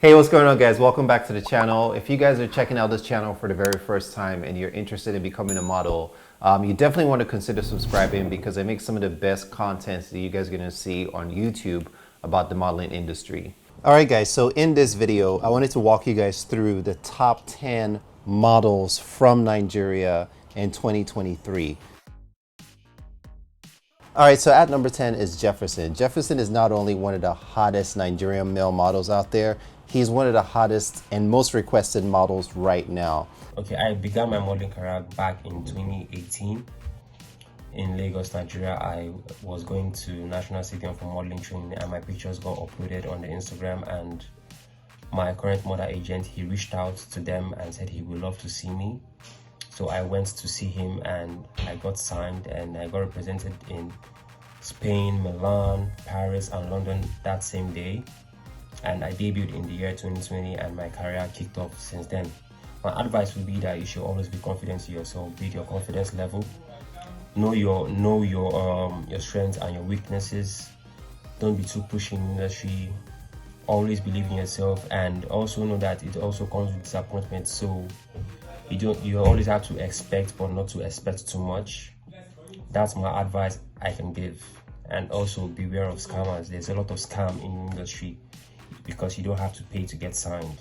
Hey, what's going on, guys? Welcome back to the channel. If you guys are checking out this channel for the very first time and you're interested in becoming a model, you definitely want to consider subscribing because I make some of the best content that you guys are going to see on YouTube about the modeling industry. All right, guys, so in this video, I wanted to walk you guys through the top 10 models from Nigeria in 2023. All right, so at number 10 is Jefferson. Jefferson is not only one of the hottest Nigerian male models out there, he's one of the hottest and most requested models right now. Okay, I began my modeling career back in 2018 in Lagos, Nigeria. I was going to National Stadium for modeling training and my pictures got uploaded on the Instagram, and my current model agent, he reached out to them and said he would love to see me. So I went to see him and I got signed and I got represented in Spain, Milan, Paris and London that same day. And I debuted in the year 2020 and my career kicked off since then. My advice would be that you should always be confident in yourself, build your confidence level, know your strengths and your weaknesses. Don't be too pushy in the industry. Always believe in yourself, and also know that it also comes with disappointment. So you always have to expect, but not to expect too much. That's my advice I can give. And also beware of scammers. There's a lot of scam in the industry because you don't have to pay to get signed.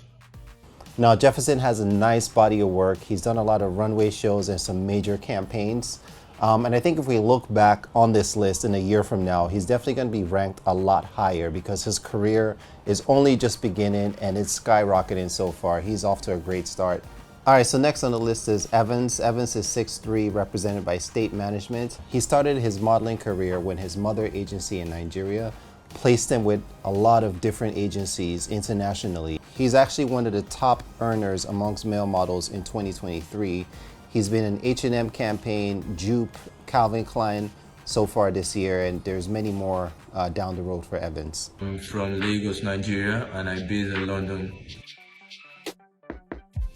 Now, Jefferson has a nice body of work. He's done a lot of runway shows and some major campaigns. And I think if we look back on this list in a year from now, he's definitely going to be ranked a lot higher because his career is only just beginning and it's skyrocketing so far. He's off to a great start. All right, so next on the list is Evans. Evans is 6'3", represented by State Management. He started his modeling career when his mother agency in Nigeria placed him with a lot of different agencies internationally. He's actually one of the top earners amongst male models in 2023. He's been in H&M campaign, Jupe, Calvin Klein so far this year, and there's many more down the road for Evans. I'm from Lagos, Nigeria, and I based in London.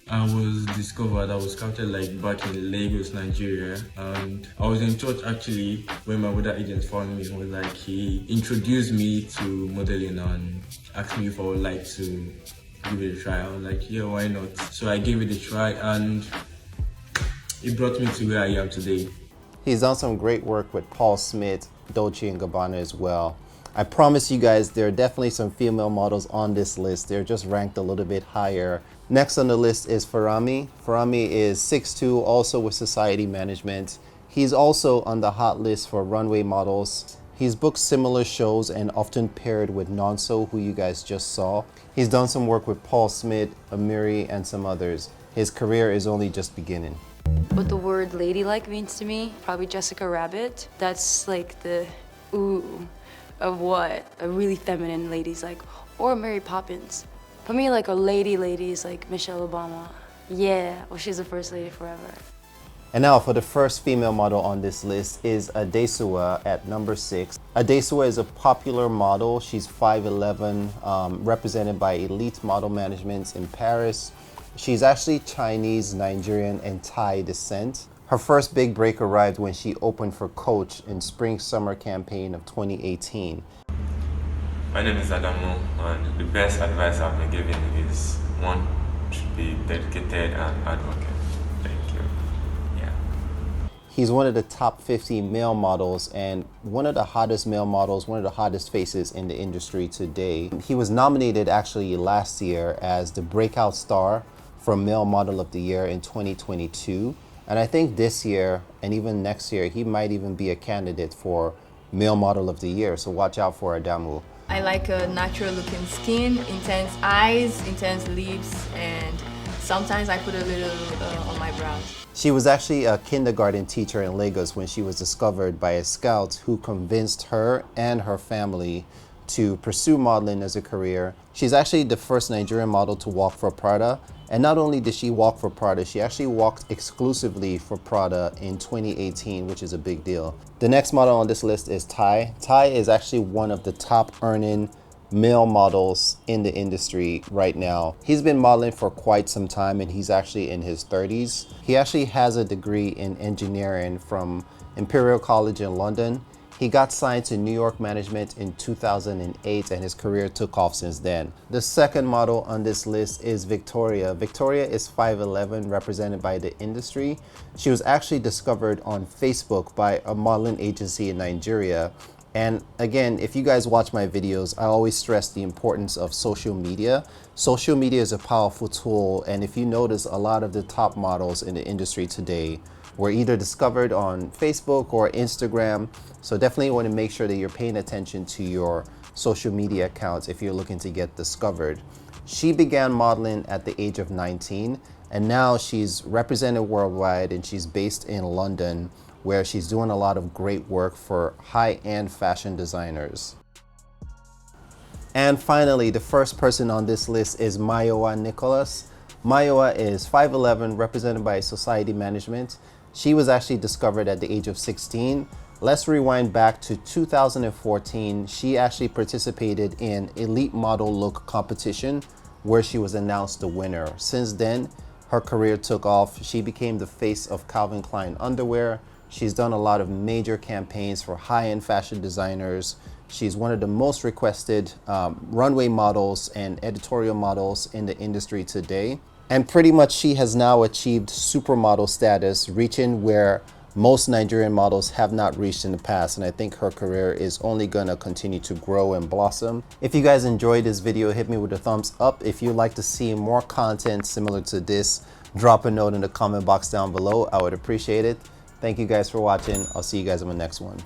I was scouted like back in Lagos, Nigeria, and I was in church actually when my other agent found me. He introduced me to modeling and asked me if I would like to give it a try. I was like, yeah, why not? So I gave it a try and it brought me to where I am today. He's done some great work with Paul Smith, Dolce & Gabbana as well. I promise you guys, there are definitely some female models on this list. They're just ranked a little bit higher. Next on the list is Feranmi. Feranmi is 6'2", also with Society Management. He's also on the hot list for runway models. He's booked similar shows and often paired with Nonso, who you guys just saw. He's done some work with Paul Smith, Amiri, and some others. His career is only just beginning. What the word ladylike means to me, probably Jessica Rabbit. That's like the ooh of what a really feminine lady's like, or Mary Poppins. For me, like a lady is like Michelle Obama. Yeah, well, she's the first lady forever. And now for the first female model on this list is Adesuwa at number 6. Adesuwa is a popular model. She's 5'11", represented by Elite Model Management in Paris. She's actually Chinese, Nigerian, and Thai descent. Her first big break arrived when she opened for Coach in Spring-Summer campaign of 2018. My name is Adamu, and the best advice I've been given is one, should be dedicated and hardworking. Thank you. Yeah. He's one of the top 50 male models and one of the hottest male models, one of the hottest faces in the industry today. He was nominated actually last year as the breakout star for Male Model of the Year in 2022. And I think this year and even next year, he might even be a candidate for Male Model of the Year. So watch out for Adamu. I like a natural looking skin, intense eyes, intense lips, and sometimes I put a little on my brows. She was actually a kindergarten teacher in Lagos when she was discovered by a scout who convinced her and her family to pursue modeling as a career. She's actually the first Nigerian model to walk for Prada. And not only did she walk for Prada, she actually walked exclusively for Prada in 2018, which is a big deal. The next model on this list is Ty. Ty is actually one of the top earning male models in the industry right now. He's been modeling for quite some time and he's actually in his 30s. He actually has a degree in engineering from Imperial College in London. He got signed to New York management in 2008 and his career took off since then. The second model on this list is Victoria. Victoria is 5'11", represented by the industry. She was actually discovered on Facebook by a modeling agency in Nigeria. And again, if you guys watch my videos, I always stress the importance of social media. Social media is a powerful tool, and if you notice, a lot of the top models in the industry today were either discovered on Facebook or Instagram. So definitely want to make sure that you're paying attention to your social media accounts if you're looking to get discovered. She began modeling at the age of 19, and now she's represented worldwide, and she's based in London, where she's doing a lot of great work for high-end fashion designers. And finally, the first person on this list is Mayowa Nicholas. Mayowa is 5'11", represented by Society Management. She was actually discovered at the age of 16. Let's rewind back to 2014. She actually participated in Elite Model Look competition, where she was announced the winner. Since then, her career took off. She became the face of Calvin Klein underwear. She's done a lot of major campaigns for high-end fashion designers. She's one of the most requested runway models and editorial models in the industry today. And pretty much she has now achieved supermodel status, reaching where most Nigerian models have not reached in the past. And I think her career is only gonna continue to grow and blossom. If you guys enjoyed this video, hit me with a thumbs up. If you'd like to see more content similar to this, drop a note in the comment box down below. I would appreciate it. Thank you guys for watching. I'll see you guys in the next one.